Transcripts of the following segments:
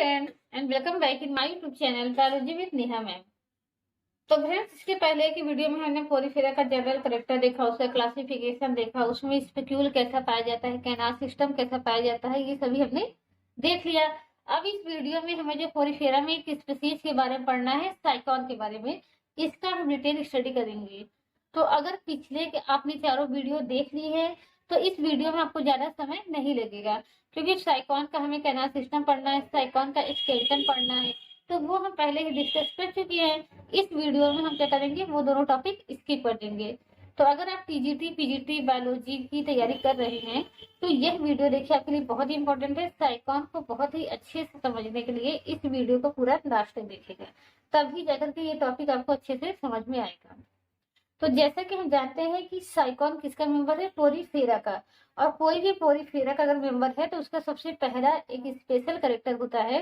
Friend and welcome back in my YouTube channel biology with Neha ma'am. तो friends, इसके पहले की वीडियो में हमने पोरीफेरा का जनरल करेक्टर देखा, उसका क्लासिफिकेशन देखा, उसमें स्पेक्यूल कैसा पाया जाता है, कैनाल सिस्टम कैसा पाया जाता है, ये सभी हमने देख लिया। अब इस वीडियो में हमें जो पोरीफेरा में एक स्पीसीज के बारे में पढ़ना है, साइकॉन के बारे में, इसका हम डिटेल स्टडी करेंगे। तो अगर पिछले आपने चारों वीडियो देख ली है तो इस वीडियो में आपको ज्यादा समय नहीं लगेगा, क्योंकि साइकॉन का हमें कैनाल सिस्टम पढ़ना है, साइकॉन का स्केलेटन पढ़ना है, तो वो हम पहले ही डिस्कस कर चुके हैं। इस वीडियो में हम क्या करेंगे, वो दोनों टॉपिक स्किप कर देंगे। तो अगर आप टीजीटी पीजीटी बायोलॉजी की तैयारी कर रहे हैं तो यह वीडियो देखिए, आपके लिए बहुत ही इंपॉर्टेंट है। साइकॉन को बहुत ही अच्छे से समझने के लिए इस वीडियो को पूरा लास्ट तक देखिएगा, तभी जाकर के ये टॉपिक आपको अच्छे से समझ में आएगा। तो जैसा कि हम जानते हैं कि साइकॉन किसका मेंबर है, पोरीफेरा का। और कोई भी पोरीफेरा का अगर मेंबर है तो उसका सबसे पहला एक स्पेशल कैरेक्टर होता है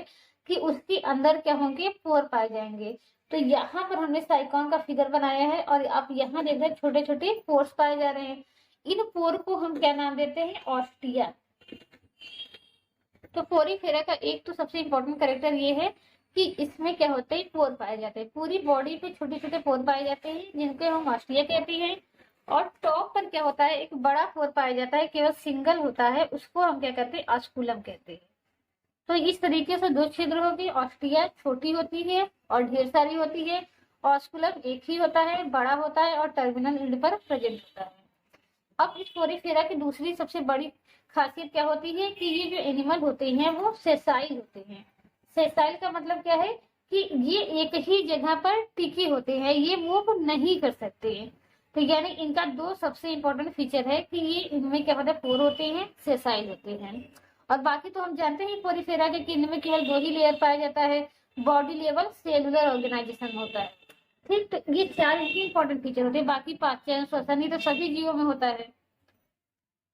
कि उसके अंदर क्या होंगे, पोर पाए जाएंगे। तो यहाँ पर हमने साइकॉन का फिगर बनाया है और आप यहाँ देख रहे हैं छोटे छोटे पोर्स पाए जा रहे हैं। इन पोर को हम क्या नाम देते हैं, ऑस्टिया। तो पोरीफेरा का एक तो सबसे इंपॉर्टेंट कैरेक्टर ये है कि इसमें क्या होते हैं, पोर पाए जाते हैं। पूरी बॉडी पे छोटे छोटे पोर पाए जाते हैं जिनको हम ऑस्टिया कहते हैं। और टॉप पर क्या होता है, एक बड़ा पोर पाया जाता है, केवल सिंगल होता है, उसको हम क्या कहते हैं, ऑस्कुलम कहते हैं। तो इस तरीके से दो छिद्र होगी, ऑस्टिया छोटी होती है और ढेर सारी होती है, ऑस्कुलम एक ही होता है, बड़ा होता है और टर्मिनल एंड पर प्रेजेंट होता है। अब इस पोरीफेरा की दूसरी सबसे बड़ी खासियत क्या होती है कि ये जो एनिमल होते हैं वो सेसाइल होते हैं। सेसाइल का मतलब क्या है कि ये एक ही जगह पर टिके होते हैं, ये मूव नहीं कर सकते हैं। तो यानी इनका दो सबसे इंपॉर्टेंट फीचर है कि ये इनमें क्या होता है, पोर होते हैं, सेसाइल होते हैं। और बाकी तो हम जानते हैं पोरीफेरा के कि इनमें केवल दो ही लेयर पाया जाता है, बॉडी लेवल सेलुलर ऑर्गेनाइजेशन होता है। ठीक, तो ये चार इनके इंपॉर्टेंट फीचर होते हैं। बाकी पाचन श्वसन ये तो सभी जीवों में होता है।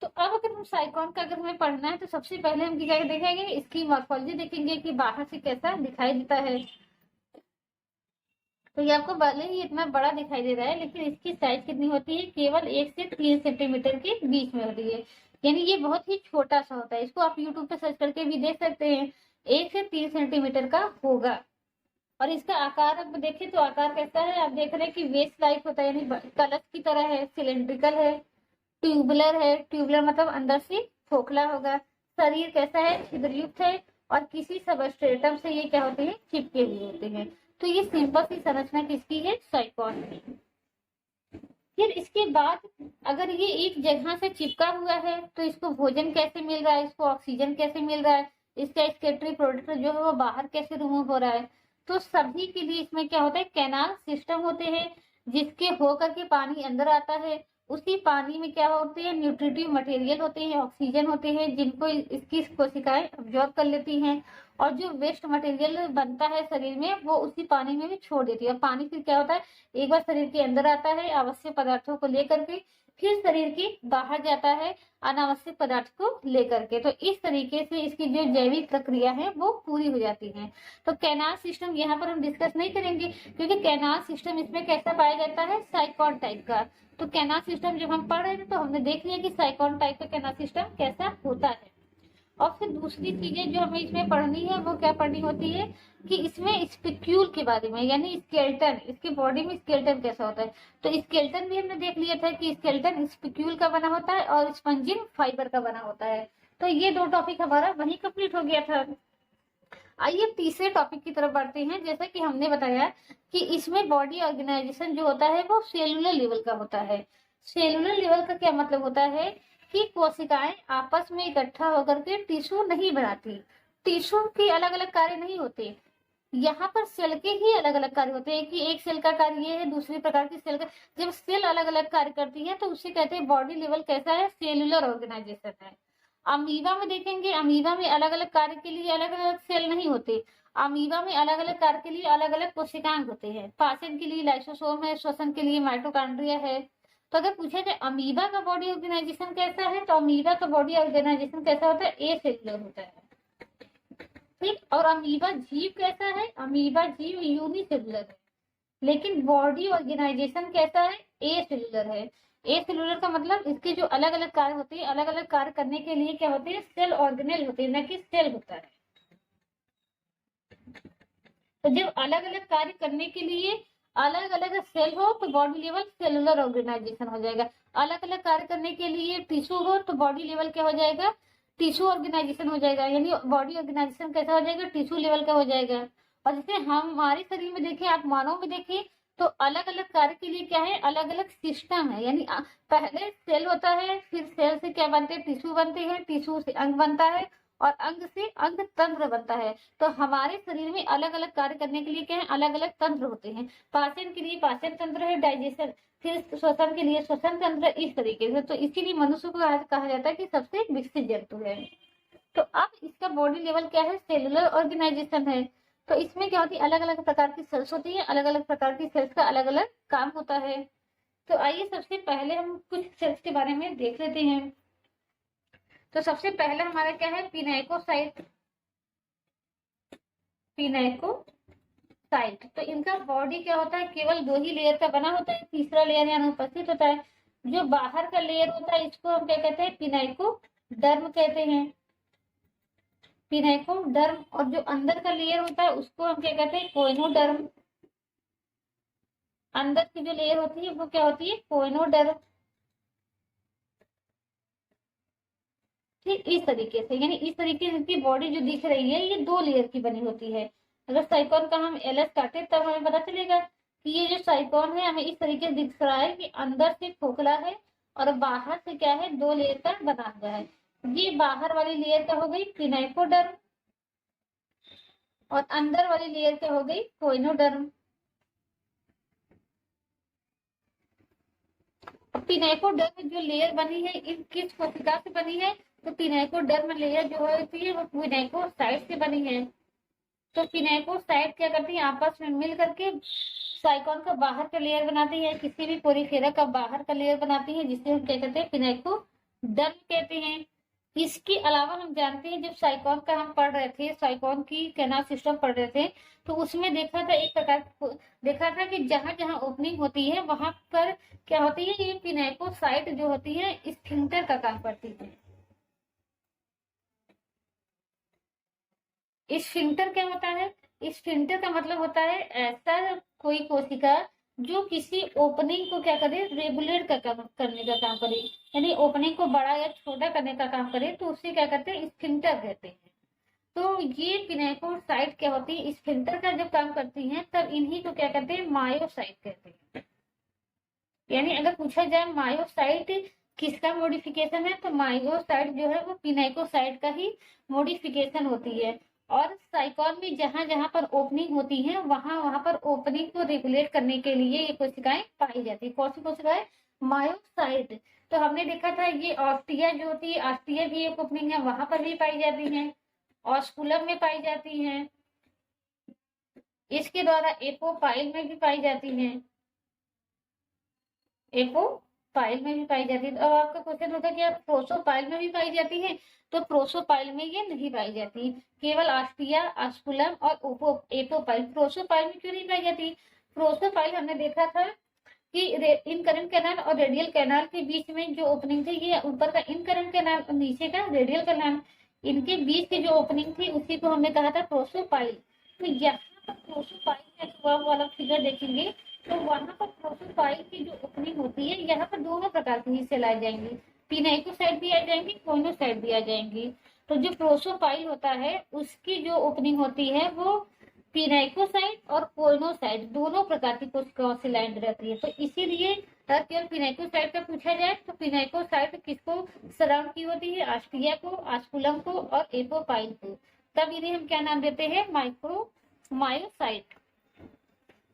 तो अब अगर हम साइकॉन का अगर हमें पढ़ना है तो सबसे पहले हम क्या देखेंगे, इसकी मॉर्फोलॉजी देखेंगे कि बाहर से कैसा दिखाई देता है। तो ये आपको भले ही इतना बड़ा दिखाई दे रहा है, लेकिन इसकी साइज कितनी होती है, केवल 1 से 3 सेंटीमीटर के बीच में होती है। यानी ये बहुत ही छोटा सा होता है। इसको आप यूट्यूब पे सर्च करके भी देख सकते हैं, 1 से 3 सेंटीमीटर का होगा। और इसका आकार अब देखें तो आकार कैसा है, आप देख रहे हैं कि वेस्ट लाइक होता है, यानी कलश की तरह है, सिलेंड्रिकल है, ट्यूबुलर है। ट्यूबुलर मतलब अंदर से खोखला होगा। शरीर कैसा है, छिद्रयुक्त है और किसी सबस्ट्रेटम से ये क्या होते हैं, चिपके हुए होते हैं। तो ये सिंपल सी संरचना किसकी है, साइकॉन की। फिर इसके बाद अगर ये एक जगह से चिपका हुआ है तो इसको भोजन कैसे मिल रहा है, इसको ऑक्सीजन कैसे मिल रहा है, इसका एक्सक्रीटरी प्रोडक्ट जो है वो बाहर कैसे रिमूव हो रहा है। तो सभी के लिए इसमें क्या होता है, कैनाल सिस्टम होते हैं जिसके होकर के पानी अंदर आता है। उसी पानी में क्या होते हैं, न्यूट्रिटिव मटेरियल होते हैं, ऑक्सीजन होते हैं, जिनको इसकी कोशिकाएं अब्जॉर्ब कर लेती हैं। और जो वेस्ट मटेरियल बनता है शरीर में वो उसी पानी में भी छोड़ देती है। और पानी फिर क्या होता है, एक बार शरीर के अंदर आता है आवश्यक पदार्थों को लेकर के, फिर शरीर के बाहर जाता है अनावश्यक पदार्थ को लेकर के। तो इस तरीके से इसकी जो जैविक प्रक्रिया है वो पूरी हो जाती है। तो कैनाल सिस्टम यहाँ पर हम डिस्कस नहीं करेंगे, क्योंकि कैनाल सिस्टम इसमें कैसा पाया जाता है, साइकॉन टाइप का। तो कैनाल सिस्टम जब हम पढ़ रहे थे तो हमने देख लिया कि साइकॉन टाइप का कैनाल सिस्टम कैसा होता है। और फिर दूसरी चीजें जो हमें इसमें पढ़नी है वो क्या पढ़नी होती है कि इसमें स्पिक्यूल के बारे में, यानी स्केलेटन, इसकी बॉडी में स्केलेटन कैसा होता है। तो स्केलेटन भी हमने देख लिया था कि स्केलेटन स्पिक्यूल का बना होता है और स्पंजिन फाइबर का बना होता है। तो ये दो टॉपिक हमारा वहीं कंप्लीट हो गया था। आइए तीसरे टॉपिक की तरफ बढ़ते हैं। जैसा कि हमने बताया कि इसमें बॉडी ऑर्गेनाइजेशन जो होता है वो सेलुलर लेवल का होता है। सेलुलर लेवल का क्या मतलब होता है कि कोशिकाएं आपस में इकट्ठा होकर के टिश्यू नहीं बनाती। टिश्यू के अलग अलग कार्य नहीं होते, यहाँ पर सेल के ही अलग अलग कार्य होते हैं। कि एक सेल का कार्य ये है, दूसरी प्रकार की सेल का, जब सेल अलग अलग कार्य करती है तो उसे कहते हैं बॉडी लेवल कैसा है, सेलुलर ऑर्गेनाइजेशन है। अमीबा में देखेंगे, अमीबा में अलग अलग कार्य के लिए अलग अलग सेल नहीं होते। अमीबा में अलग अलग कार्य के लिए अलग अलग कोशिकाएं होते हैं। पाचन के लिए लाइसोसोम है, श्वसन के लिए माइटोकॉन्ड्रिया है। तो अगर पूछा जाए अमीबा का बॉडी ऑर्गेनाइजेशन कैसा है, तो अमीबा का बॉडी ऑर्गेनाइजेशन कैसा होता है, ए सेलुलर होता है। ठीक, और अमीबा जीव कैसा है, अमीबा जीव यूनिसेलुलर है। लेकिन बॉडी ऑर्गेनाइजेशन कैसा है, ए सेलुलर है। ए सेलुलर का मतलब इसके जो अलग अलग कार्य होते हैं, अलग अलग कार्य करने के लिए क्या होते हैं, सेल ऑर्गेनेल होते हैं, न कि सेल होता है। तो जब अलग अलग कार्य करने के लिए अलग अलग सेल हो तो बॉडी लेवल सेलुलर ऑर्गेनाइजेशन हो जाएगा। अलग अलग कार्य करने के लिए टिश्यू हो तो बॉडी लेवल क्या हो जाएगा, टिश्यू ऑर्गेनाइजेशन हो जाएगा। यानी बॉडी ऑर्गेनाइजेशन कैसा हो जाएगा, टिश्यू लेवल का हो जाएगा। और जैसे हमारे शरीर में देखिए, आप मानव में देखिए, तो अलग अलग कार्य के लिए क्या है, अलग अलग सिस्टम है। यानी पहले सेल होता है, फिर सेल से क्या बनते हैं, टिश्यू बनते हैं, टिश्यू से अंग बनता है, और अंग से अंग तंत्र बनता है। तो हमारे शरीर में अलग अलग कार्य करने के लिए क्या है, अलग अलग तंत्र होते हैं। पाचन के लिए पाचन तंत्र है, डाइजेशन, फिर श्वसन के लिए श्वसन तंत्र, इस तरीके से। तो इसीलिए मनुष्य को कहा जाता है कि सबसे विकसित जंतु है। तो अब इसका बॉडी लेवल क्या है, सेलुलर ऑर्गेनाइजेशन है। तो इसमें क्या होती है, अलग अलग प्रकार की सेल्स होती है, अलग अलग प्रकार की सेल्स का अलग अलग काम होता है। तो आइए सबसे पहले हम कुछ सेल्स के बारे में देख लेते हैं। तो सबसे पहला हमारा क्या है, पिनाइकोसाइट। पिनाइकोसाइट, तो इनका बॉडी क्या होता है, केवल 2 ही लेयर का बना होता है, तीसरा लेयर यहाँ अनुपस्थित होता है। जो बाहर का लेयर होता है इसको हम क्या कहते हैं, पिनाइकोडर्म कहते हैं, पिनाइकोडर्म। और जो अंदर का लेयर होता है उसको हम क्या कहते हैं, कोइनोडर्म। अंदर की जो लेयर होती है वो क्या होती है, कोइनोडर्म। ठीक इस तरीके से, यानी इस तरीके से इसकी बॉडी जो दिख रही है ये 2 लेयर की बनी होती है। अगर साइकॉन का हम एलएस काटे तब हमें पता चलेगा कि ये जो साइकॉन है हमें इस तरीके से दिख रहा है कि अंदर से खोखला है और बाहर से क्या है, 2 लेयर का बना हुआ है। ये बाहर वाली लेयर क्या हो गई, पिनाइकोडर्म, और अंदर वाली लेयर क्या हो गई, कोइनोडर्म। पिनाइकोडर्म जो लेयर बनी है इन किस कोशिका से बनी है, तो पिनाइकोडर्म लेयर जो होती है वो पिनाइकोसाइट से बनी है। तो पिनाइकोसाइट क्या करती है, आपस में मिल करके साइकॉन का बाहर का लेयर बनाती है, किसी भी पोरीफेरा का बाहर का लेयर बनाती है, जिसे हम क्या कहते हैं, पिनाइकोडर्म कहते हैं। इसके अलावा हम जानते हैं जब साइकॉन का हम पढ़ रहे थे, साइकॉन की कैनाल सिस्टम पढ़ रहे थे, तो उसमें देखा था एक प्रकार, देखा था कि जहां जहां ओपनिंग होती है वहां पर क्या होती है, ये पिनाइकोसाइट जो होती है स्फिंक्टर का काम करती है। स्फिंक्टर क्या होता है, स्फिंक्टर का मतलब होता है ऐसा कोई कोशिका जो किसी ओपनिंग को क्या करे, रेगुलेट करने का काम करे, यानी ओपनिंग को बड़ा या छोटा करने का काम करे, तो उसे क्या कहते हैं, स्फिंक्टर कहते हैं। तो ये पिनाइकोसाइट क्या होती है, स्फिंक्टर का जब काम करती हैं तब इन्हीं को क्या कहते हैं, मायोसाइट कहते हैं। यानी अगर पूछा जाए मायोसाइट किसका मॉडिफिकेशन है, तो मायोसाइट जो है वो पिनाइकोसाइट का ही मॉडिफिकेशन होती है। और साइकॉन में जहां जहां पर ओपनिंग होती है वहां वहां पर ओपनिंग को रेगुलेट करने के लिए ये कोशिकाएं पाई जाती है। कौन सी कोशिकाएं, मायोसाइट। तो हमने देखा था ये ऑस्टिया जो होती है, ऑस्टिया भी एक ओपनिंग है, वहां पर भी पाई जाती है, ऑस्कुलम में पाई जाती है, इसके द्वारा एपोपाइल में भी पाई जाती है, एपोपाइल में भी पाई जाती है। तो अब आपका क्वेश्चन होगा कि आप प्रोसोपाइल में भी पाई जाती है, तो प्रोसोपाइल में ये नहीं पाई जाती, केवल आस्टिया, आस्कुलम और एपोपाइल। प्रोसोपाइल में क्यों नहीं पाई जाती, प्रोसोपाइल हमने देखा था कि इनकरेंट कैनाल और रेडियल कैनाल के बीच में जो ओपनिंग थी, ये ऊपर का इनकरेंट कैनाल और नीचे का रेडियल कैनाल, इनके बीच की जो ओपनिंग थी उसी को हमने कहा था प्रोसोपाइल। तो यहाँ पर प्रोसोपाइल का वाला फिगर देखेंगे तो वहां पर प्रोसोपाइल की जो ओपनिंग होती है, यहाँ पर दोनों प्रकार की हिस्से लाए जाएंगे, पिनाइकोसाइट भी आ जाएंगी, कोइनोसाइट भी आ जाएंगी। तो जो प्रोसोपाइल होता है उसकी जो ओपनिंग होती है वो पिनाइकोसाइट और कोइनोसाइट दोनों प्रकार की कोशिकाओं से लाइन रहती है। तो इसीलिए अगर केवल पिनाइकोसाइट का पूछा जाए तो पिनाइकोसाइट किसको सराउंड की होती है, आस्टिया को, आस्कुलम को और एपोपाइल को। तब इन्हें हम क्या नाम देते हैं, मायोसाइट।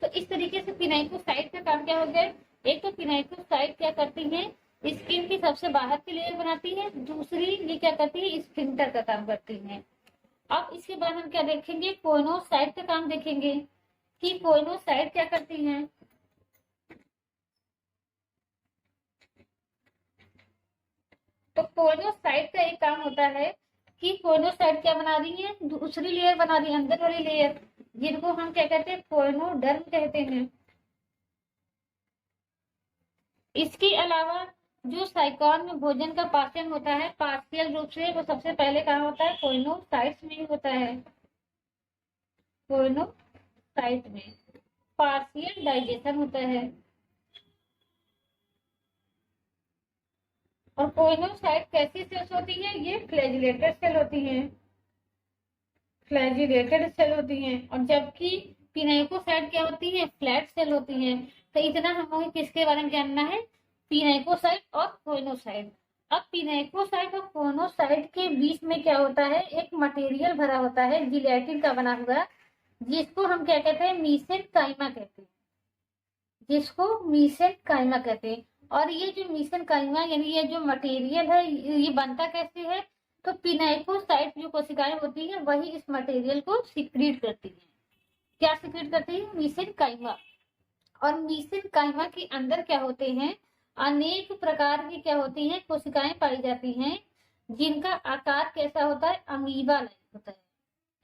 तो इस तरीके से पिनाइकोसाइट का काम क्या हो गया, एक तो पिनाइकोसाइट क्या करती है, स्किन की सबसे बाहर की लेयर बनाती है, दूसरी ये क्या करती है, स्फिंक्टर का काम करती है। अब इसके बाद हम क्या देखेंगे, कोइनोसाइट का काम देखेंगे कि कोइनोसाइट क्या करती है। तो कोइनोसाइट का एक काम होता है कि कोइनोसाइट क्या बना रही है, दूसरी लेयर बना रही है, अंदर वाली लेयर, जिनको हम क्या कहते हैं, कोइनोडर्म कहते हैं। इसके अलावा जो साइकॉन में भोजन का पाचन होता है पार्शियल रूप से, वो सबसे पहले कहाँ होता है, कोइनोसाइट्स में ही होता है, कोइनोसाइट्स साइट में पार्शियल डाइजेशन होता है। और कोइनोसाइट कैसी सेल्स होती है? ये फ्लैजिलेटेड सेल होती हैं, फ्लैजिलेटेड सेल होती हैं। और जबकि पिनाइकोसाइट क्या होती है? फ्लैट सेल होती हैं। तो इतना हमें किसके बारे में जानना है? पिनाइकोसाइट और कोइनोसाइट। अब पिनाइकोसाइट और कोइनोसाइट के बीच में क्या होता है? एक मटेरियल भरा होता है जिलेटिन का बना हुआ, जिसको हम क्या कहते हैं? मीसेनकाइमा कहते हैं, जिसको मीसेनकाइमा कहते हैं। और ये जो मीसेनकाइमा यानी ये जो मटेरियल है, ये बनता कैसे है? तो पिनाइकोसाइट जो कोशिकाएं होती है वही इस मटेरियल को सिक्रीट करती है। क्या सिक्रीट करती है? मीसेनकाइमा। और मीसेनकाइमा के अंदर क्या होते हैं? अनेक प्रकार की क्या होती हैं? कोशिकाएं पाई जाती हैं, जिनका आकार कैसा होता है? अमीबा लाइक होता है।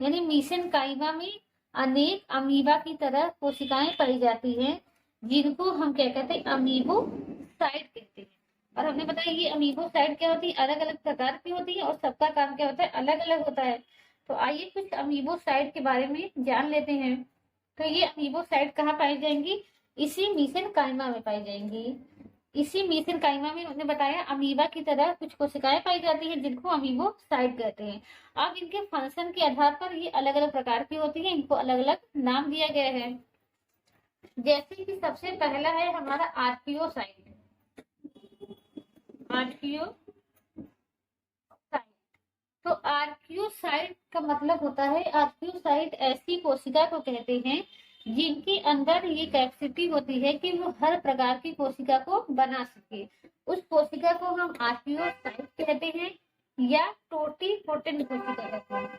यानी मीसेनकाइमा में अनेक अमीबा की तरह कोशिकाएं पाई जाती हैं, जिनको हम क्या कहते हैं? अमीबोसाइट कहते हैं। और हमने बताया ये अमीबोसाइट क्या होती है? अलग अलग प्रकार की होती है और सबका काम क्या होता है? अलग अलग होता है। तो आइए कुछ अमीबोसाइट के बारे में जान लेते हैं। तो ये अमीबोसाइट कहाँ पाई जाएंगी? इसी मीसेनकाइमा में पाई जाएंगी। इसी मीसेनकाइमा में उन्होंने बताया अमीबा की तरह कुछ कोशिकाएं पाई जाती हैं, जिनको अमीबोसाइट कहते हैं। अब इनके फंक्शन के आधार पर ये अलग अलग प्रकार की होती है, इनको अलग अलग नाम दिया गया है। जैसे कि सबसे पहला है हमारा आर्कियोसाइट। आर्कियोसाइट, तो आर्कियोसाइट का मतलब होता है, आर्कियोसाइट ऐसी कोशिका को कहते हैं जिनके अंदर ये कैपेसिटी होती है कि वो हर प्रकार की कोशिका को बना सके। उस कोशिका को हम आर्कियोसाइट कहते हैं या टोटीपोटेंट कोशिका कहते हैं।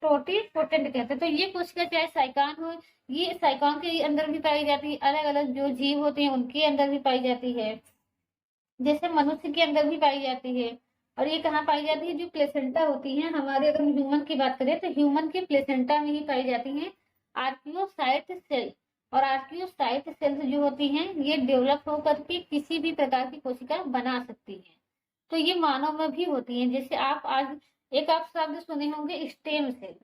टोटीपोटेंट कहते हैं। तो ये कोशिका चाहे साइकान हो, ये साइकान के अंदर भी पाई जाती है, अलग अलग जो जीव होते हैं उनके अंदर भी पाई जाती है, जैसे मनुष्य के अंदर भी पाई जाती है। और ये कहाँ पाई जाती है? जो प्लेसेंटा होती है हमारे, अगर ह्यूमन की बात करें तो ह्यूमन के प्लेसेंटा में ही पाई जाती है आर्कियोसाइट सेल। और आर्कियोसाइट सेल्स जो होती हैं ये डेवलप होकर के किसी भी प्रकार की कोशिका बना सकती है। तो ये मानव में भी होती है। जैसे आप आज एक आप शब्द सुने होंगे, स्टेम सेल।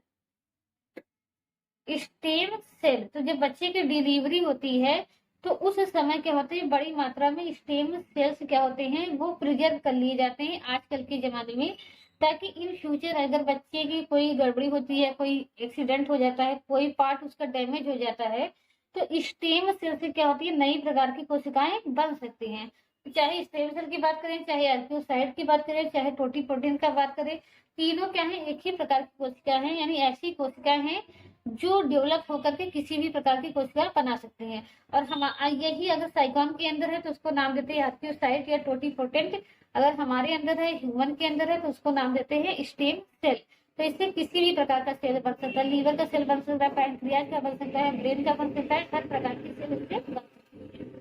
स्टेम सेल, तो जब बच्चे की डिलीवरी होती है तो उस समय क्या होते हैं? बड़ी मात्रा में स्टेम सेल्स क्या होते हैं? वो प्रिजर्व कर लिए जाते हैं आजकल के जमाने में, ताकि इन फ्यूचर अगर बच्चे की कोई गड़बड़ी होती है, कोई एक्सीडेंट हो जाता है, कोई पार्ट उसका डैमेज हो जाता है, तो स्टेम सेल से क्या होती है? नई प्रकार की कोशिकाएं बन सकती हैं। चाहे स्टेम सेल की बात करें, चाहे आर्कियोसाइट की बात करें, चाहे टोटीपोटेंट का बात करें, तीनों क्या है? एक ही प्रकार की कोशिका है, यानी ऐसी कोशिकाएं हैं जो डेवलप होकर के किसी भी प्रकार की कोशिका बना सकते हैं। और हम यही अगर साइकॉन के अंदर है तो उसको नाम देते हैं आर्कियोसाइट या टोटीपोटेंट। अगर हमारे अंदर है, ह्यूमन के अंदर है, तो उसको नाम देते हैं स्टेम सेल। तो इससे किसी भी प्रकार का सेल बन सकता है, लीवर का सेल बन सकता है, पैंक्रियाज का बन सकता है, ब्रेन का बन सकता है, हर प्रकार की सेल इससे बन सकती है।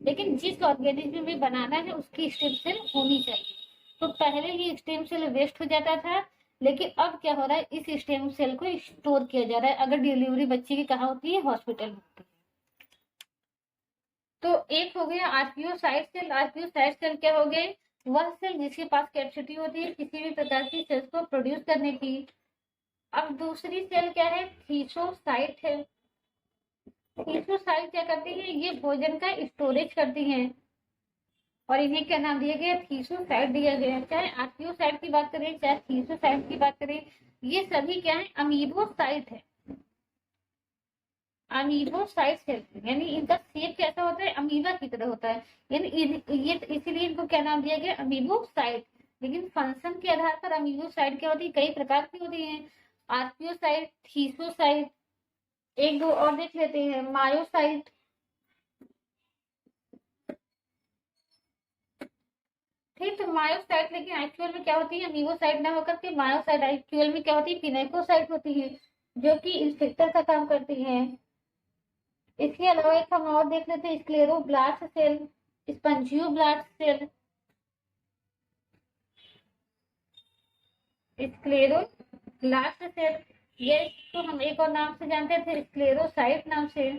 लेकिन जिस ऑर्गेनिज्म में बनाना है उसकी स्टेम सेल होनी चाहिए। तो पहले ही स्टेम सेल वेस्ट हो जाता था, लेकिन अब क्या हो रहा है? इस स्टेम सेल को स्टोर किया जा रहा है। अगर डिलीवरी बच्चे की कहाँ होती है? हॉस्पिटल में होती है। तो एक हो गया आर्कियोसाइट सेल। आर्कियोसाइट सेल क्या हो गए? वह सेल जिसके पास कैपेसिटी होती है किसी भी प्रकार की सेल्स को प्रोड्यूस करने की। अब दूसरी सेल क्या है? थीसोसाइट है। थीसोसाइट क्या करती है? ये भोजन का स्टोरेज करती हैं और इन्हें क्या नाम दिया गया? थीसोसाइट दिया गया। चाहे आर्कियोसाइट की बात करें, चाहे थीसोसाइट की बात करें, ये सभी क्या है? अमीबोसाइट है। अमीबोसाइट सेल, यानी इनका शेप कैसा होता है? अमीबा की तरह होता है, यानी ये इसीलिए इनको क्या नाम दिया गया? अमीबोसाइट। लेकिन फंक्शन के आधार पर अमीबोसाइट क्या होती है? कई प्रकार की होती है। आर्कियोसाइट, थीसोसाइट, एक दो और देख लेते हैं, मायोसाइट। ठीक, तो मायोसाइट लेकिन एक्चुअल में क्या होती है? अमीबोसाइट ना होकर के मायोसाइट एक्चुअल में क्या होती है? पिनाइकोसाइट होती है, जो कि इंस्पेक्टर का काम करती है। इसके अलावा एक हम और देख लेते हैं, scleroblast cell, spongioblast cell, scleroblast cell. ये तो हम एक और नाम से जानते थे, स्क्लेरोसाइट नाम से।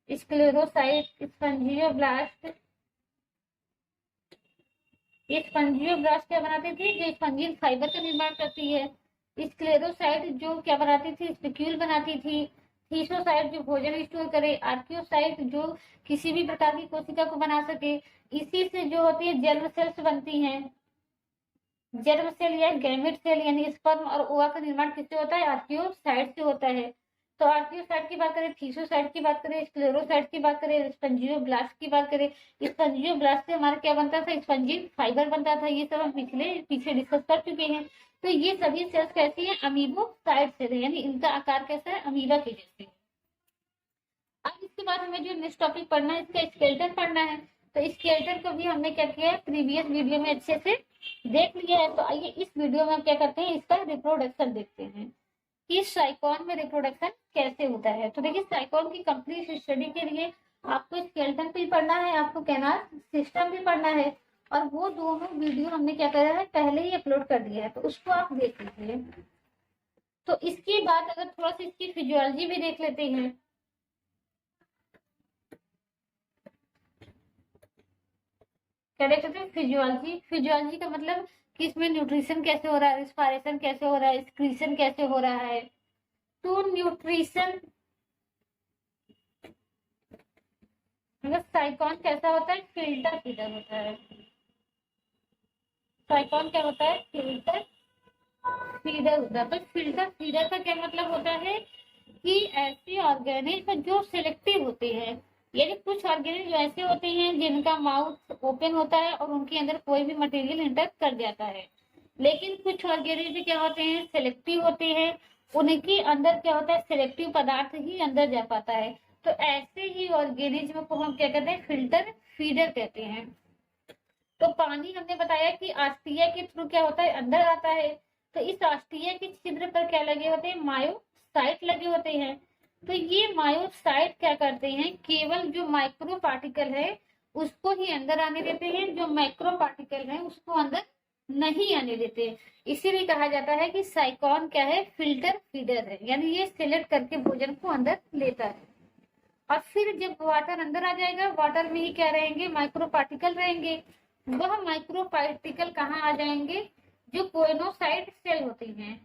स्क्लेरोसाइट, स्पंजियोब्लास्ट। ये स्पंजियोब्लास्ट क्या बनाती थी? जो स्पंजियल फाइबर का निर्माण करती है। स्क्लेरोसाइट जो क्या बनाती थी, स्पिक्यूल बनाती थी। थीसोसाइट जो भोजन स्टोर करे। आर्कियोसाइट जो किसी भी प्रकार की कोशिका को बना सके। इसी से जो होती है जर्म सेल्स बनती हैं। जर्म सेल या गैमेट सेल यानी स्पर्म और ओवा का निर्माण किससे होता है, आर्कियोसाइट से होता है। तो आर्कियोसाइट की बात करें, थीसोसाइट की बात करें, स्क्लेरोसाइट की बात करें, स्पंजियोब्लास्ट की बात करें। स्पंजियोब्लास्ट से हमारा क्या बनता था, स्पंजी फाइबर बनता था। ये सब हम पीछे डिस्कस कर चुके हैं। तो ये सभी सेल्स कैसी है, अमीबोसाइट सेल है, यानी इनका आकार कैसा है, अमीबा के जैसे। अब इसके बाद हमें जो नेक्स्ट टॉपिक पढ़ना है, इसका स्केलेटन पढ़ना है। तो स्केलेटन को भी हमने क्या किया है, प्रीवियस वीडियो में अच्छे से देख लिया है। तो आइए इस वीडियो में हम क्या करते हैं, इसका रिप्रोडक्शन देखते हैं कि साइकॉन में रिप्रोडक्शन कैसे होता है। तो देखिए, साइकॉन की कंप्लीट स्टडी के लिए आपको स्केलेटन भी पढ़ना है, आपको कैनाल सिस्टम भी पढ़ना है। और वो दोनों वीडियो हमने क्या करा है, पहले ही अपलोड कर दिया है, तो उसको आप देख लीजिए। तो इसके बाद अगर थोड़ा सा इसकी फिजियोलॉजी भी देख लेते हैं। क्या देख सकते हैं, फिजियोलॉजी। फिजियोलॉजी का मतलब कि इसमें न्यूट्रिशन कैसे हो रहा है, रिस्पायरेशन कैसे हो रहा है, एक्सक्रीशन कैसे हो रहा है। तो न्यूट्रिशन मतलब साइकॉन कैसा होता है, फिल्टर फीडर होता है। साइकॉन क्या होता है, फिल्टर फीडर होता है। तो फिल्टर फीडर का क्या मतलब होता है कि ऐसे ऑर्गेनिज्म जो सिलेक्टिव होते हैं, यानी कुछ ऑर्गेनिज्म ऐसे होते हैं जिनका माउथ ओपन होता है और उनके अंदर कोई भी मटेरियल इंटर कर जाता है। लेकिन कुछ ऑर्गेनिज्म क्या होते हैं, सिलेक्टिव होते हैं, उनके अंदर क्या होता है, सिलेक्टिव पदार्थ ही अंदर जा पाता है। तो ऐसे ही ऑर्गेनिज्म को हम क्या कहते हैं, फिल्टर फीडर कहते हैं। तो पानी हमने बताया कि आस्तीय के थ्रू क्या होता है, अंदर आता है। तो इस आस्तीय के छिद्र पर क्या लगे होते हैं, मायोसाइट लगे होते हैं। तो ये मायोसाइट क्या करते हैं, केवल जो माइक्रो पार्टिकल है उसको ही अंदर आने देते हैं, जो माइक्रो पार्टिकल है उसको अंदर नहीं आने देते। इसीलिए कहा जाता है कि साइकॉन क्या है, फिल्टर फीडर है, यानी ये सिलेक्ट करके भोजन को अंदर लेता है। और फिर जब वाटर अंदर आ जाएगा, वाटर में ही क्या रहेंगे, माइक्रो पार्टिकल रहेंगे। वह माइक्रो पार्टिकल कहाँ आ जाएंगे, जो कोइनोसाइट सेल होती हैं।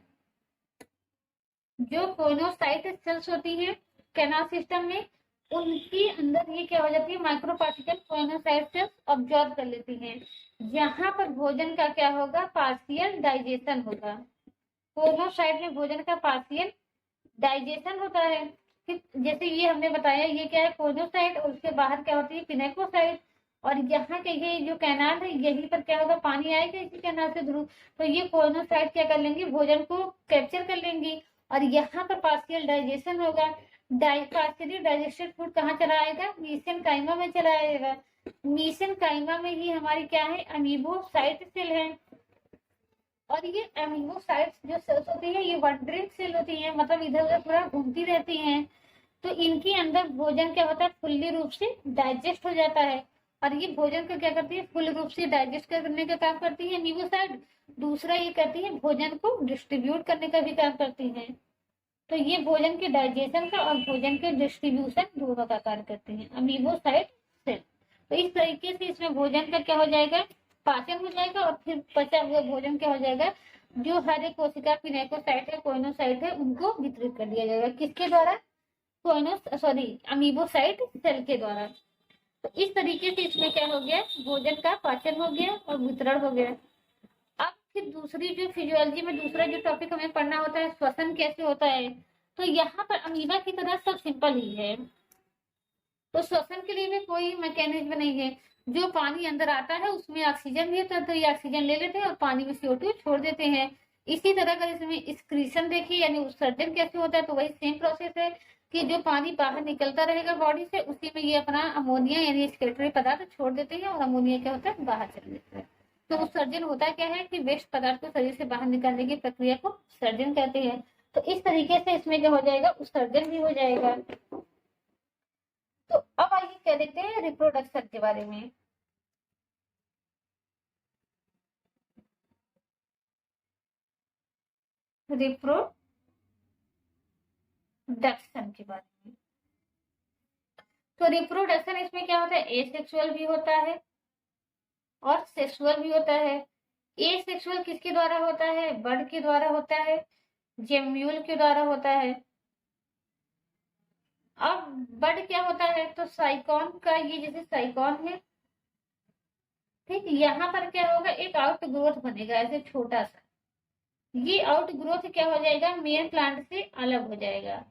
जो कोइनोसाइट सेल्स होती हैं कैनाल सिस्टम में, उनके अंदर ये क्या हो जाती है, माइक्रो पार्टिकल कोइनोसाइट सेल्स ऑब्जॉर्व कर लेती हैं। यहाँ पर भोजन का क्या होगा, पार्शियल डाइजेशन होगा। कोइनोसाइट में भोजन का पार्शियल डाइजेशन होता है। जैसे ये हमने बताया, ये क्या है, कोइनोसाइट, और उसके बाहर क्या होती है, पिनेकोसाइट। और यहाँ के ये जो कैनाल है, यहीं पर क्या होगा, पानी आएगा इसी कैनाल से थ्रू। तो ये कोइनोसाइट क्या कर लेंगे, भोजन को कैप्चर कर लेंगी। और यहाँ पर पार्शियल डाइजेशन होगा। पार्शियली डाइजेस्टेड फूड कहाँ चला आएगा, मीसेनकाइमा में चला आएगा। मीसेनकाइमा में ही हमारी क्या है, अमीबोसाइट सेल है। और ये एमिनोसाइट्स जो सेल्स होती है, ये वंडरिंग सेल होती है, मतलब इधर उधर पूरा घूमती रहती हैं। तो इनके अंदर भोजन क्या होता है, फुल्ली रूप से डाइजेस्ट हो जाता है। और ये भोजन को क्या करती है, फुल रूप से डाइजेस्ट करने का काम करती है एमिनोसाइट। दूसरा ये करती है, भोजन को डिस्ट्रीब्यूट करने का भी काम करती है। तो ये भोजन के डाइजेशन का और भोजन के डिस्ट्रीब्यूशन दोनों का कार्य करते हैं अमीबोसाइट सेल। तो इस तरीके से इसमें भोजन का क्या हो जाएगा, पाचन हो जाएगा। और फिर बचा हुआ भोजन क्या हो जाएगा, जो हर एक कोशिका पिनेकोसाइट है, कोइनोसाइट है, उनको वितरित कर दिया जाएगा। किसके द्वारा, अमीबोसाइट सेल के द्वारा। तो इस तरीके से इसमें क्या हो गया, भोजन का पाचन हो गया और वितरण हो गया। अब फिर दूसरी जो फिजियोलॉजी में दूसरा जो टॉपिक हमें पढ़ना होता है, श्वसन कैसे होता है। तो यहाँ पर अमीबा की तरह सब सिंपल ही है। तो श्वसन के लिए भी कोई मैकेनिज्म नहीं है। जो पानी अंदर आता है उसमें ऑक्सीजन भी होता है, तो ये ऑक्सीजन ले लेते हैं और पानी में CO2 छोड़ देते हैं। इसी तरह अगर इसमें एक्सक्रीशन देखिए, यानी उत्सर्जन कैसे होता है, तो वही सेम प्रोसेस है कि जो पानी बाहर निकलता रहेगा बॉडी से, उसी में ये अपना अमोनिया यानी एक्सक्रीटरी पदार्थ छोड़ देते हैं, और अमोनिया क्या होता है, बाहर चले जाता है। तो उत्सर्जन होता क्या है कि वेस्ट पदार्थ को शरीर से बाहर निकालने की प्रक्रिया को उत्सर्जन कहते हैं। तो इस तरीके से इसमें क्या हो जाएगा, उत्सर्जन भी हो जाएगा। तो अब आइए क्या देखते हैं रिप्रोडक्शन के बारे में। रिप्रोडक्शन के बारे में, तो रिप्रोडक्शन इसमें क्या होता है, एसेक्सुअल भी होता है और सेक्सुअल भी होता है। एसेक्सुअल किसके द्वारा होता है, बर्ड के द्वारा होता है। जेम्यूल के द्वारा होता है। अब बड क्या होता है, तो साइकॉन का, ये जैसे साइकॉन है, ठीक, यहाँ पर क्या होगा, एक आउट ग्रोथ बनेगा ऐसे छोटा सा। ये आउट ग्रोथ क्या हो जाएगा, मेन प्लांट से अलग हो जाएगा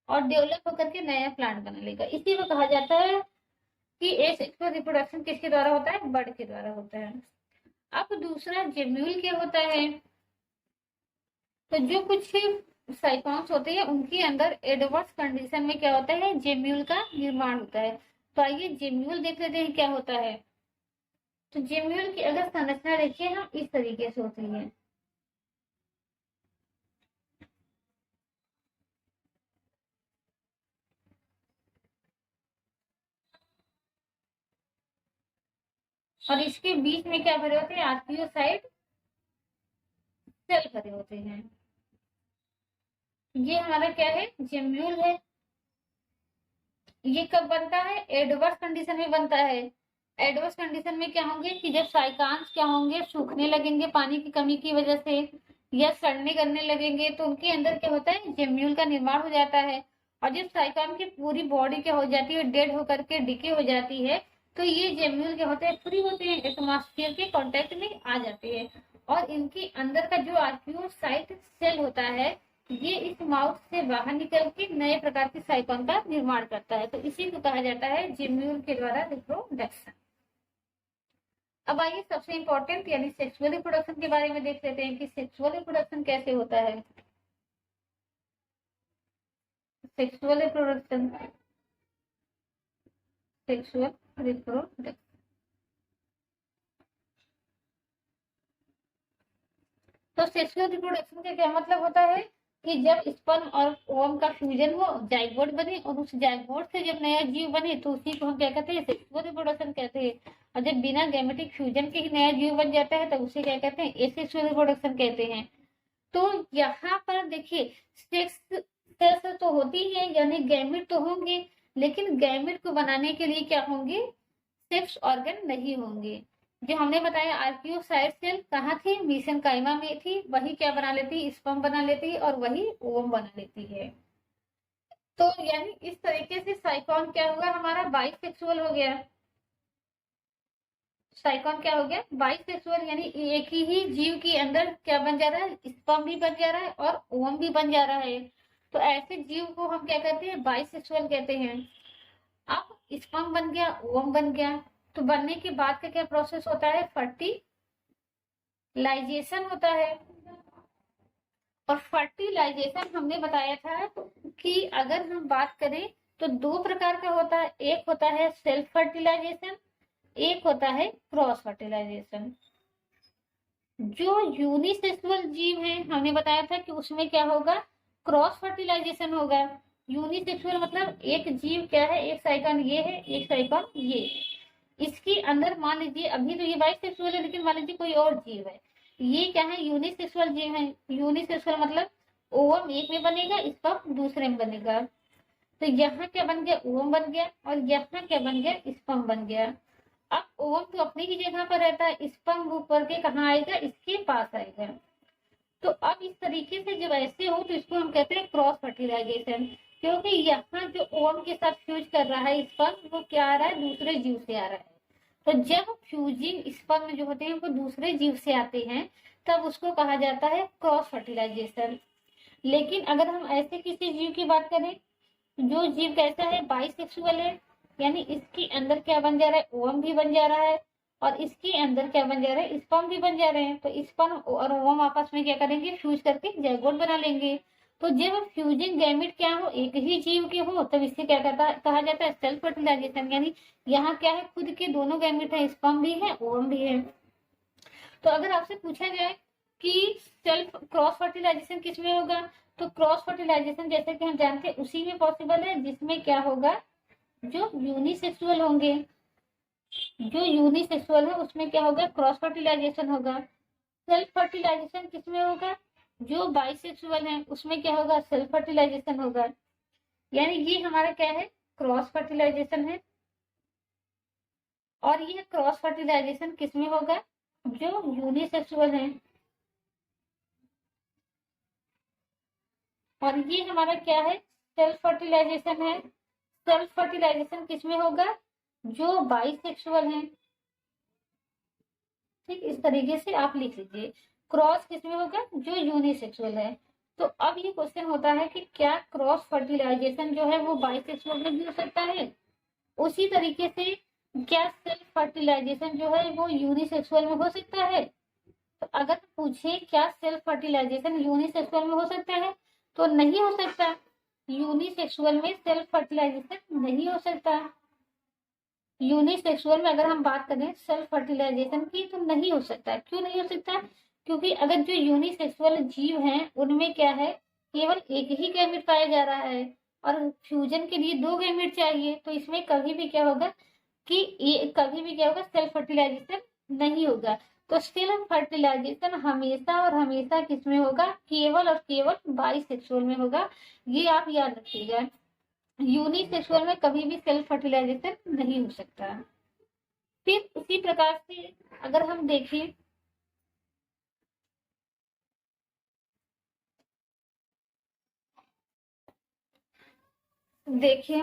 और डेवलप होकर के नया प्लांट बना लेगा। इसी को कहा जाता है कि एसेक्सुअल रिप्रोडक्शन किसके द्वारा होता है, बड के द्वारा होता है। अब दूसरा जेम्यूल क्या होता है, तो जो कुछ साइकॉन्स होते हैं उनके अंदर एडवर्स कंडीशन में क्या होता है, जेम्यूल का निर्माण होता है। तो आइए जेम्यूल देख लेते हैं क्या होता है। तो जेम्यूल की अगर संरचना देखिए हम, इस तरीके से होती है। और इसके बीच में क्या भरे होते हैं, आर्कियोसाइट सेल भरे होते हैं। ये हमारा क्या है, जेम्यूल है। ये कब बनता है, एडवर्स कंडीशन में बनता है। एडवर्स कंडीशन में क्या होंगे कि जब साइकान्स क्या होंगे, सूखने लगेंगे पानी की कमी की वजह से या सड़ने करने लगेंगे, तो उनके अंदर क्या होता है, जेम्यूल का निर्माण हो जाता है। और जब साइकान की पूरी बॉडी क्या हो जाती है, डेड होकर के डिके हो जाती है, तो ये जेम्यूल क्या होते हैं, फ्री होते हैं, एटमॉस्फेयर के कांटेक्ट में आ जाते हैं। और इनके अंदर का जो आर्कियोसाइट सेल होता है, ये इस माउथ से बाहर निकल के नए प्रकार के साइकॉन का निर्माण करता है। तो इसी को कहा जाता है जेम्यूल के द्वारा रिप्रोडक्शन। अब आइए सबसे इंपॉर्टेंट यानी सेक्सुअल रिप्रोडक्शन के बारे में देख लेते हैं कि सेक्सुअल रिप्रोडक्शन कैसे होता है। सेक्सुअल रिप्रोडक्शन, सेक्सुअल रिप्रोडक्शन, तो सेक्सुअल रिप्रोडक्शन का क्या मतलब होता है कि जब स्पर्म और ओवम का फ्यूजन हो, जाइगोट बने, और उस जाइगोट से जब नया जीव बने, तो उसी को हम क्या कहते हैं, सेक्सुअल रिप्रोडक्शन कहते हैं। और जब बिना गैमेटिक फ्यूजन के ही नया जीव बन जाता है, तब उसे क्या कहते हैं, एसेक्सुअल रिप्रोडक्शन कहते हैं। तो यहाँ पर देखिए, सेक्स सेल्स तो होती है यानी गैमेट तो होंगे, लेकिन गैमेट को बनाने के लिए क्या होंगे, सेक्स ऑर्गन नहीं होंगे। जो हमने बताया आर्कियोसाइट सेल कहाँ थी, मीसेनकाइमा में थी, वही क्या बना लेती, स्पर्म बना लेती और वही ओवम बना लेती है। तो यानी इस तरीके से साइकॉन क्या होगा, हमारा बाइसेक्सुअल हो गया। साइकॉन क्या हो गया, बाइसेक्सुअल, यानी एक ही जीव के अंदर क्या बन जा रहा है, स्पर्म भी बन जा रहा है और ओवम भी बन जा रहा है। तो ऐसे जीव को हम क्या कहते हैं, बाइसेक्सुअल कहते हैं। अब स्पर्म बन गया, ओवम बन गया, तो बनने के बाद का क्या प्रोसेस होता है, फर्टिलाइजेशन होता है। और फर्टिलाइजेशन हमने बताया था कि अगर हम बात करें तो दो प्रकार का होता है, एक होता है सेल्फ फर्टिलाइजेशन, एक होता है क्रॉस फर्टिलाइजेशन। जो यूनिसेक्सुअल जीव है हमने बताया था कि उसमें क्या होगा, क्रॉस फर्टिलाइजेशन होगा। यूनिसेक्सुअल मतलब एक जीव क्या है, एक साइकॉन ये है, एक साइकॉन ये, इसके अंदर मान लीजिए अभी तो ये बाइसेक्सुअल है, लेकिन मान लीजिए कोई और जीव है, ये क्या है, यूनिसेक्सुअल जीव है। यूनिसेक्सुअल मतलब ओवम एक में बनेगा, स्पर्म दूसरे में बनेगा। तो यहाँ क्या बन गया, ओवम बन गया, और यहाँ क्या बन गया, स्पर्म बन गया। अब ओवम तो अपनी ही जगह पर रहता है, स्पर्म रूप करके कहाँ आएगा, इसके पास आएगा। तो अब इस तरीके से जब ऐसे हो तो इसको हम कहते हैं क्रॉस फर्टिलाइजेशन, क्योंकि यहाँ जो ओवम के साथ फ्यूज कर रहा है स्पर्म, वो क्या आ रहा है, दूसरे जीव से आ रहा है। तो जब फ्यूजिंग स्पर्म जो होते हैं वो दूसरे जीव से आते हैं, तब उसको कहा जाता है क्रॉस फर्टिलाइजेशन। लेकिन अगर हम ऐसे किसी जीव की बात करें, जो जीव कैसा है, बाइसेक्सुअल है, यानी इसके अंदर क्या बन जा रहा है, ओवम भी बन जा रहा है, और इसके अंदर क्या बन जा रहा है, स्पर्म भी बन जा रहे हैं। तो स्पर्म और ओवम आपस में क्या करेंगे, फ्यूज करके जाइगोट बना लेंगे। तो जब फ्यूजिंग गैमेट क्या हो, एक ही जीव के हो, तब इसे क्या कहा जाता है, सेल्फ फर्टिलाइजेशन। यानी यहाँ क्या है, खुद के दोनों गैमेट है, स्पर्म भी है, ओवम भी है। तो अगर आपसे पूछा जाए कि सेल्फ क्रॉस फर्टिलाइजेशन किसमें होगा, तो क्रॉस फर्टिलाइजेशन जैसे कि हम जानते हैं उसी में पॉसिबल है जिसमें क्या होगा, जो यूनिसेक्सुअल होंगे। जो यूनिसेक्सुअल है उसमें क्या होगा, क्रॉस फर्टिलाइजेशन होगा। सेल्फ फर्टिलाइजेशन किसमें होगा, जो बाइसेक्सुअल है उसमें क्या होगा, सेल्फ फर्टिलाइजेशन होगा। यानी ये हमारा क्या है, क्रॉस फर्टिलाइजेशन है। और ये क्रॉस फर्टिलाइजेशन किसमें होगा, जो यूनिसेक्सुअल है। और ये हमारा क्या है, सेल्फ फर्टिलाइजेशन है। सेल्फ फर्टिलाइजेशन किसमें होगा, जो बाइसेक्सुअल है। ठीक, इस तरीके से आप लिख लीजिए। क्रॉस किसमें होगा, जो यूनिसेक्सुअल है। तो अब ये क्वेश्चन होता है कि क्या क्रॉस फर्टिलाइजेशन जो है वो बाइसेक्सुअल में भी हो सकता है, उसी तरीके से क्या सेल्फ फर्टिलाइजेशन जो है वो यूनिसेक्सुअल में हो सकता है। तो अगर पूछे क्या सेल्फ फर्टिलाइजेशन यूनिसेक्सुअल में हो सकता है, तो नहीं हो सकता। यूनिसेक्सुअल में सेल्फ फर्टिलाइजेशन नहीं हो सकता। यूनिसेक्सुअल में अगर हम बात करें सेल्फ फर्टिलाइजेशन की, तो नहीं हो सकता। क्यों नहीं हो सकता, क्योंकि अगर जो यूनिसेक्सुअल जीव हैं उनमें क्या है, केवल एक ही गैमेट पाया जा रहा है और फ्यूजन के लिए 2 गैमेट चाहिए। तो इसमें कभी भी क्या होगा कि ये कभी भी क्या होगा, सेल्फ फर्टिलाइजेशन नहीं होगा। तो सेल्फ फर्टिलाइजेशन हमेशा और हमेशा किसमें होगा, केवल और केवल बाइसेक्सुअल में होगा। ये आप याद रखिएगा, यूनिसेक्सुअल में कभी भी सेल्फ फर्टिलाइजेशन नहीं हो सकता। फिर उसी प्रकार से अगर हम देखें,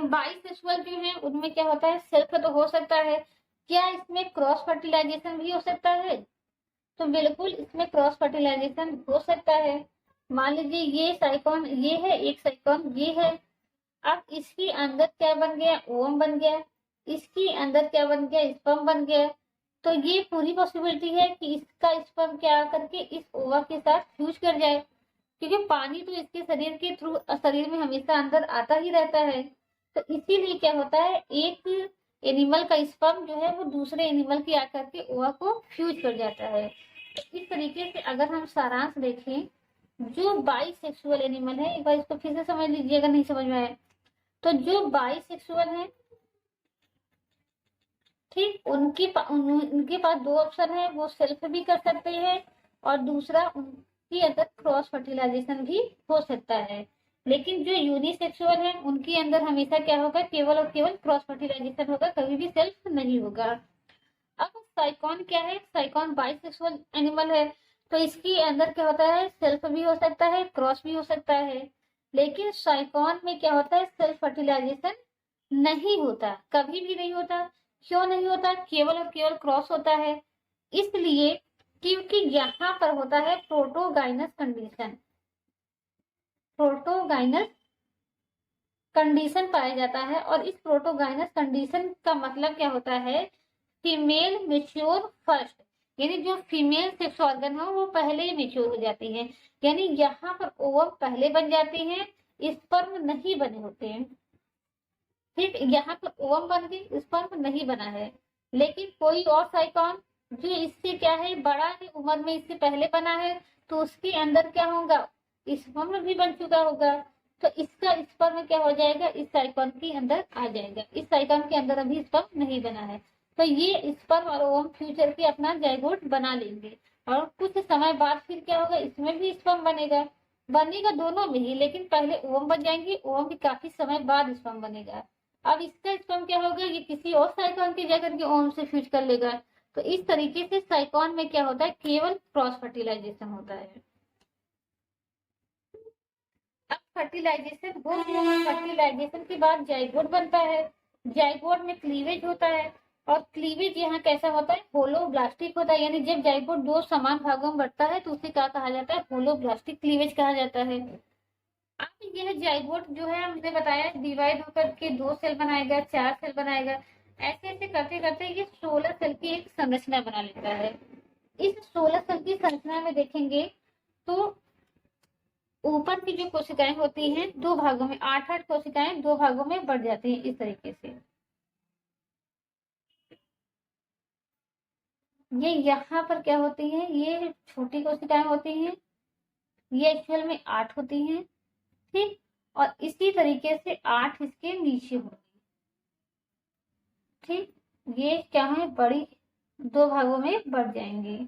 बाइसेक्सुअल जो है उनमें क्या होता है, सेल्फ तो हो सकता है। क्या इसमें क्रॉस फर्टिलाइजेशन भी हो सकता है, तो बिल्कुल इसमें क्रॉस फर्टिलाइजेशन हो सकता है। मान लीजिए ये साइकॉन, ये है एक साइकॉन, ये है। अब इसके अंदर क्या बन गया, ओवम बन गया। इसके अंदर क्या बन गया, स्पर्म बन गया। तो ये पूरी पॉसिबिलिटी है कि इसका स्पर्म क्या करके इस ओवा के साथ फ्यूज कर जाए, क्योंकि पानी तो इसके शरीर के थ्रू शरीर में हमेशा अंदर आता ही रहता है। तो इसीलिए क्या होता है, एक एनिमल का स्पर्म जो है वो दूसरे एनिमल के आकर के ओवा को फ्यूज कर जाता है। तो इस तरीके से अगर हम सारांश देखें, जो बाइसेक्सुअल एनिमल है, एक बार इसको फिर से समझ लीजिए अगर नहीं समझ में आए। तो जो बाइसेक्सुअल है, ठीक, उनके पास 2 ऑप्शन है, वो सेल्फ भी कर सकते हैं और दूसरा उनके अंदर क्रॉस फर्टिलाइजेशन भी हो सकता है। लेकिन जो यूनिसेक्सुअल है उनके अंदर हमेशा क्या होगा, केवल और केवल क्रॉस फर्टिलाइजेशन होगा, कभी भी सेल्फ नहीं होगा। अब साइकॉन क्या है, साइकॉन बाइसेक्सुअल एनिमल है। तो इसके अंदर क्या होता है, सेल्फ भी हो सकता है, क्रॉस भी हो सकता है। लेकिन साइकॉन में क्या होता है, सेल्फ फर्टिलाइजेशन नहीं होता, कभी भी नहीं होता। क्यों नहीं होता, केवल और केवल क्रॉस होता है। इसलिए क्योंकि यहाँ पर होता है प्रोटोगाइनस कंडीशन। प्रोटोगाइनस कंडीशन पाया जाता है, और इस प्रोटोगाइनस कंडीशन का मतलब क्या होता है, फीमेल मेच्योर फर्स्ट, यानी जो फीमेल सेक्स ऑर्गन है वो पहले ही मेच्योर हो जाती है। यानी यहाँ पर ओवम पहले बन जाते हैं, स्पर्म नहीं बने होते हैं। ठीक, यहाँ पर ओवम बन गई, स्पर्म नहीं बना है। लेकिन कोई और साइकॉन जो इससे क्या है, बड़ा है उम्र में, इससे पहले बना है, तो उसके अंदर क्या होगा, स्पर्म भी बन चुका होगा। तो इसका स्पर्म क्या हो जाएगा, इस साइकॉन के अंदर आ जाएगा। इस साइकॉन के अंदर अभी स्पर्म नहीं बना है, तो ये स्पर्म और ओवम फ्यूचर के अपना जाइगोट बना लेंगे। और कुछ समय बाद फिर क्या होगा, इसमें भी स्पर्म बनेगा दोनों में ही, लेकिन पहले ओवम बन जाएंगे, ओवम भी काफी समय बाद स्पर्म बनेगा। अब इसका स्पर्म क्या होगा, ये किसी और साइकॉन की जगह के ओवम से फ्यूज कर लेगा। तो इस तरीके से साइकॉन में क्या होता है, केवल क्रॉस फर्टिलाइजेशन होता है। अब फर्टिलाइजेशन हो गया, फर्टिलाइजेशन के बाद जाइगोट बनता है। जाइगोट में क्लीवेज होता है, और क्लीवेज यहाँ कैसा होता है, होलोब्लास्टिक होता है। यानी जब जाइगोट 2 समान भागों में बढ़ता है तो उसे क्या कहा जाता है, होलोब्लास्टिक क्लीवेज कहा जाता है। अब यह जाइगोट जो है हमने बताया डिवाइड होकर के 2 सेल बनाएगा, 4 सेल बनाएगा। ऐसे ऐसे करते करते ये 16 सेल की एक संरचना बना लेता है। इस 16 सेल की संरचना में देखेंगे तो ऊपर की जो कोशिकाएं होती हैं 2 भागों में, 8 कोशिकाएं 2 भागों में बढ़ जाती हैं इस तरीके से। ये यहाँ पर क्या होती है, ये छोटी कोशिकाएं होती हैं, ये एक्चुअल में 8 होती हैं। ठीक, और इसी तरीके से 8 इसके नीचे होती है। ठीक, ये क्या है, बड़ी 2 भागों में बढ़ जाएंगे।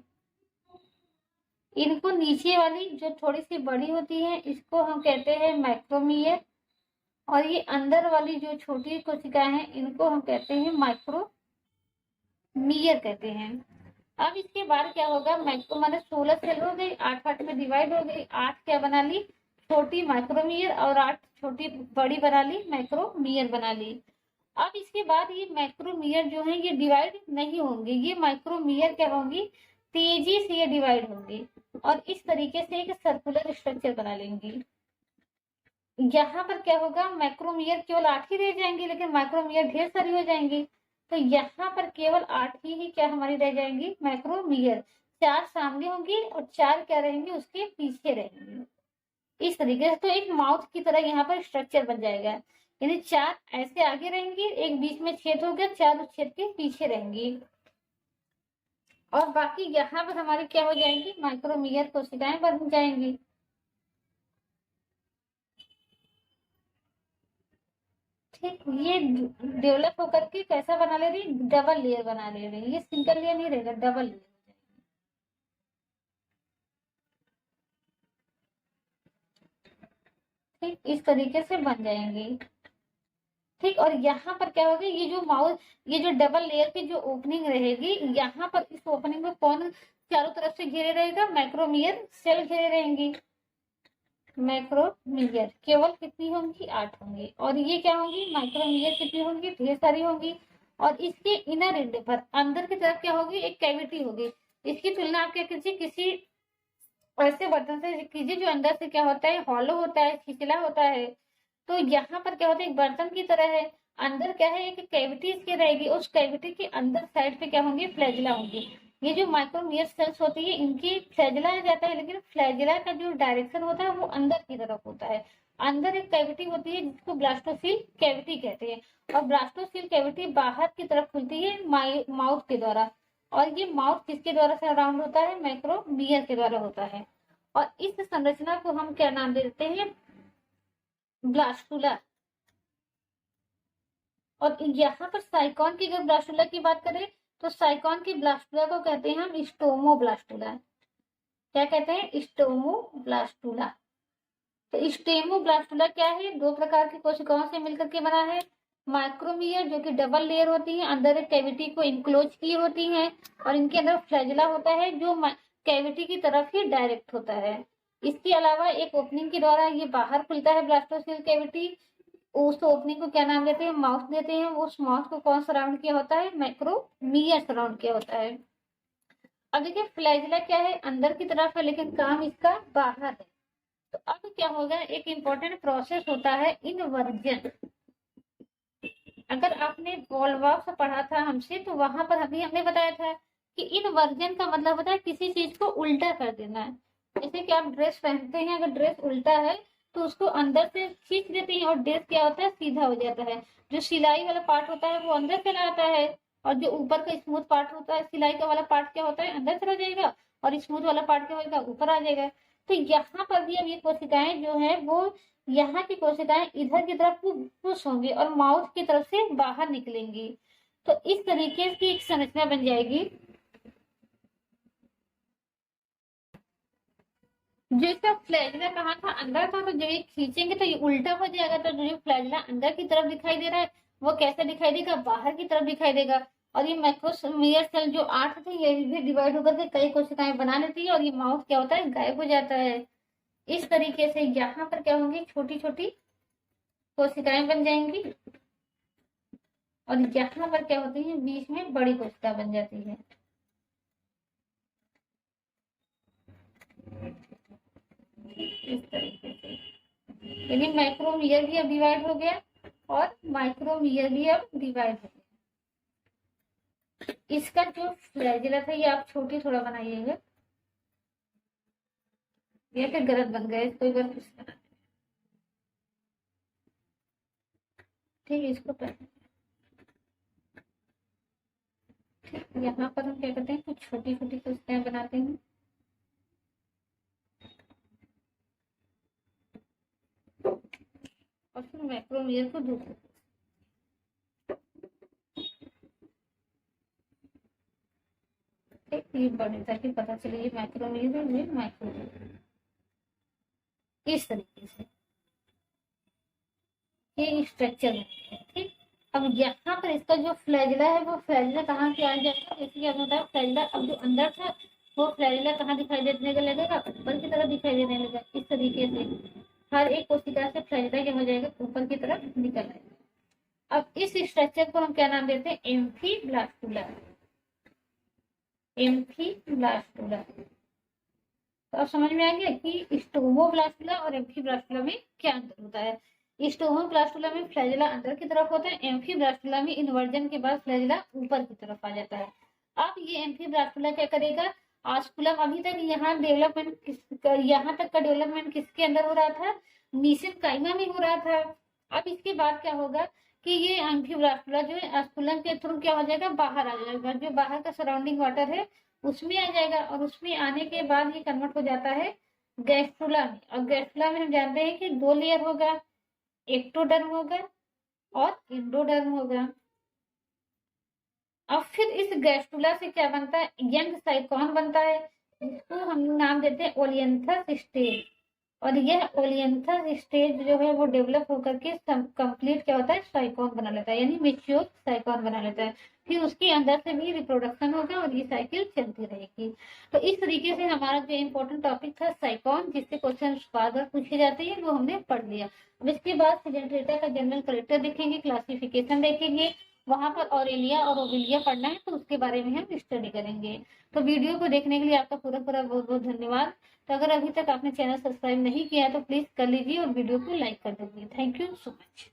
इनको नीचे वाली जो थोड़ी सी बड़ी होती है इसको हम कहते हैं मैक्रोमियर, और ये अंदर वाली जो छोटी कोशिकाएं हैं इनको हम कहते हैं माइक्रोमियर कहते हैं। अब इसके बाद क्या होगा, मैक्रो माने 16 सेल हो गई, 8 में डिवाइड हो गई, 8 क्या बना ली, छोटी माइक्रोमीयर और 8 छोटी बड़ी बना ली, माइक्रोमीयर बना ली। अब इसके बाद ये माइक्रोमीयर जो है ये डिवाइड नहीं होंगे, ये माइक्रोमीयर क्या होंगी, तेजी से ये डिवाइड होंगी और इस तरीके से एक सर्कुलर स्ट्रक्चर बना लेंगी। यहाँ पर क्या होगा, माइक्रोमीयर केवल 8 ही रह जाएंगे, लेकिन माइक्रोमीयर ढेर सारी हो जाएंगी। तो यहाँ पर केवल 8 ही क्या हमारी रह जाएंगी, माइक्रोमीयर। 4 सामने होंगी और 4 क्या रहेंगे, उसके पीछे रहेंगे। इस तरीके से तो एक माउथ की तरह यहाँ पर स्ट्रक्चर बन जाएगा, यानी 4 ऐसे आगे रहेंगे, एक बीच में छेद हो गया, 4 उस छेद के पीछे रहेंगी और बाकी यहाँ पर हमारी क्या हो जाएंगी, माइक्रोमीयर कोशिकाएं बन जाएंगी। ठीक, ये डेवलप होकर के कैसा बना ले रही, डबल लेयर बना ले रही, ये सिंगल लेयर नहीं रहेगा, डबल लेयर। ठीक, इस तरीके से बन जाएंगे। ठीक, और यहाँ पर क्या होगा, ये जो माउस, ये जो डबल लेयर की जो ओपनिंग रहेगी, यहाँ पर इस ओपनिंग में कौन चारों तरफ से घेरे रहेगा, माइक्रोमीयर सेल घेरे रहेंगी। माइक्रोमीयर केवल कितनी होंगी, 8 होंगी। और ये क्या होंगी, माइक्रोमीयर कितनी होंगी, ढेर सारी होंगी। और इसके इनर एंड पर अंदर की तरफ क्या होगी, एक कैविटी होगी। इसकी तुलना आप क्या कीजिए, किसी ऐसे बर्तन से कीजिए जो अंदर से क्या होता है, हॉलो होता है, छिछला होता है। तो यहाँ पर क्या होता है, एक बर्तन की तरह है, अंदर क्या है, एक कैविटी इसकी रहेगी, उस कैविटी के अंदर साइड पे क्या होंगे, फ्लैजिला होंगे। ये जो माइक्रोमीयर सेल्स होती है, इनकी फ्लैजिला आ जाता है, लेकिन फ्लैजिला का जो डायरेक्शन होता है वो अंदर की तरफ होता है। अंदर एक कैविटी होती है जिसको ब्लास्टोसील कैविटी कहते हैं, और ब्लास्टोसील कैविटी बाहर की तरफ खुलती है माउथ के द्वारा। और ये माउथ किसके द्वारा सराउंड होता है, माइक्रोमीयर के द्वारा होता है। और इस संरचना को हम क्या नाम दे देते हैं, ब्लास्टुला। और यहाँ पर साइकॉन की अगर ब्लास्टुला की बात करें तो साइकॉन की ब्लास्टुला को कहते हैं हम स्टोमोब्लास्टुला। क्या कहते हैं, स्टोमोब्लास्टुला। तो स्टेमोब्लास्टुला क्या है, 2 प्रकार की कोशिकाओं से मिलकर के बना है। माइक्रोमीयर जो कि डबल लेयर होती है, अंदर एक कैविटी को इनक्लोज की होती है, और इनके अंदर फ्लैजिला होता है जो कैविटी की तरफ ही डायरेक्ट होता है। इसके अलावा एक ओपनिंग के द्वारा ये बाहर खुलता है ब्लास्टोसील कैविटी, उस ओपनिंग को क्या नाम देते हैं, माउथ देते हैं। उस माउथ को कौन सराउंड किया होता है, माइक्रोमीयर सराउंड किया होता है। अब देखिए फ्लैजिला क्या है, अंदर की तरफ है, लेकिन काम इसका बाहर है। तो अब क्या होगा, एक इंपॉर्टेंट प्रोसेस होता है इनवर्जन। अगर आपने वॉल्वॉक्स पढ़ा था हमसे, तो वहां पर अभी हमने बताया था कि इनवर्जन का मतलब होता है किसी चीज को उल्टा कर देना है। जैसे कि आप ड्रेस पहनते हैं, अगर ड्रेस उल्टा है तो उसको अंदर से खींच देते हैं और ड्रेस क्या होता है, सीधा हो जाता है। जो सिलाई वाला पार्ट होता है वो अंदर चला आता है, और जो ऊपर का स्मूथ पार्ट होता है, सिलाई का वाला पार्ट क्या होता है, अंदर चला जाएगा, और स्मूथ वाला पार्ट क्या होगा, ऊपर आ जाएगा। तो यहाँ पर भी अब ये कोशिकाएं जो है वो, यहाँ की कोशिकाएं इधर की तरफ पुश होंगी और माउथ की तरफ से बाहर निकलेंगी। तो इस तरीके की एक संरचना बन जाएगी। जो इसका फ्लैजिला कहाँ था, अंदर था, तो जब ये खींचेंगे तो ये उल्टा हो जाएगा। तो जो फ्लैजिला अंदर की तरफ दिखाई दे रहा है वो कैसे दिखाई देगा, बाहर की तरफ दिखाई देगा। और ये माइक्रोमीयर सेल जो 8 थे, ये भी डिवाइड होकर के कई कोशिकाएं बना लेती है, और ये माउथ क्या होता है, गायब हो जाता है। इस तरीके से यहाँ पर क्या होंगी, छोटी छोटी कोशिकाएं बन जाएंगी, और यहाँ पर क्या होती है, बीच में बड़ी कोशिका बन जाती है। इस तरीके से, यानी माइक्रोमीयर भी अब डिवाइड हो गया और माइक्रोमीयर भी अब डिवाइड हो गया। इसका जो फ्लैजिला था ये आप छोटी थोड़ा बनाइएगा, ये फिर गलत बन गया, इसको एक बार फिर से बनाना। ठीक है, इसको पहले यहाँ पर हम क्या करते हैं, कुछ छोटी छोटी कोशिकाएं बनाते हैं। और फिर माइक्रोमीयर को दूसरे, ये बड़े ताकि पता चले ये माइक्रोमीयर और ये माइक्रोमीयर। इस तरीके से ये स्ट्रक्चर है। ठीक, अब यहाँ पर इसका जो फ्लैजिला है वो फ्लैजिला कहाँ से आ जाएगा, जैसे कि आपने बताया फ्लैजिला अब जो अंदर था वो फ्लैजिला कहाँ दिखाई देने लगेगा, ऊपर की तरफ दिखाई देने लगेगा। इस तरीके से हर एक कोशिका से फ्लैजिला क्या हो जाएगा, ऊपर की तरफ निकल आएगा। अब इस स्ट्रक्चर को हम क्या नाम देते हैं, एम्फीब्लास्टुला। एम्फीब्लास्टुला। तो अब समझ में आ गया कि स्टोमोब्लास्टुला और एम्फीब्लास्टुला में क्या अंतर होता है। स्टोमोब्लास्टुला में फ्लैजिला अंदर की तरफ होता है, एम्फीब्लास्टुला में इन्वर्जन के बाद फ्लैजिला ऊपर की तरफ आ जाता है। अब ये एम्फीब्लास्टुला क्या करेगा, ऑस्कुलम, अभी तक यहाँ डेवलपमेंट यहाँ तक का डेवलपमेंट किसके अंदर हो रहा था, मीसेनकाइमा में हो रहा था। अब इसके बाद क्या होगा कि ये एम्फीब्लास्टुला जो है ऑस्कुलम के थ्रू क्या हो जाएगा, बाहर आ जाएगा, जो बाहर का सराउंडिंग वाटर है उसमें आ जाएगा, और उसमें आने के बाद ये कन्वर्ट हो जाता है गैस्ट्रुला में। और गैस्ट्रुला में हम जानते हैं कि 2 लेयर होगा, एक्टोडर्म होगा और एंडोडर्म होगा। अब फिर इस गैस्ट्रुला से क्या बनता है, यंग साइकॉन बनता है, जिसको हम नाम देते हैं ओलियंथस स्टेज। और यह ओलियंथस स्टेज जो है वो डेवलप होकर के कंप्लीट क्या होता है, साइकॉन बना लेता है, यानी मेच्योर साइकॉन बना लेता है। फिर उसके अंदर से भी रिप्रोडक्शन होगा और ये साइकिल चलती रहेगी। तो इस तरीके से हमारा जो इम्पोर्टेंट टॉपिक था साइकॉन, जिससे क्वेश्चन बार बार पूछे जाते हैं, वो हमने पढ़ लिया। अब इसके बाद सिलेंड्रेटा का जनरल करेक्टर देखेंगे, क्लासिफिकेशन देखेंगे, वहां पर ऑरेलिया और ओविलिया पढ़ना है तो उसके बारे में हम स्टडी करेंगे। तो वीडियो को देखने के लिए आपका पूरा पूरा बहुत बहुत धन्यवाद। तो अगर अभी तक आपने चैनल सब्सक्राइब नहीं किया है तो प्लीज कर लीजिए और वीडियो को लाइक कर दीजिए। Thank you so much.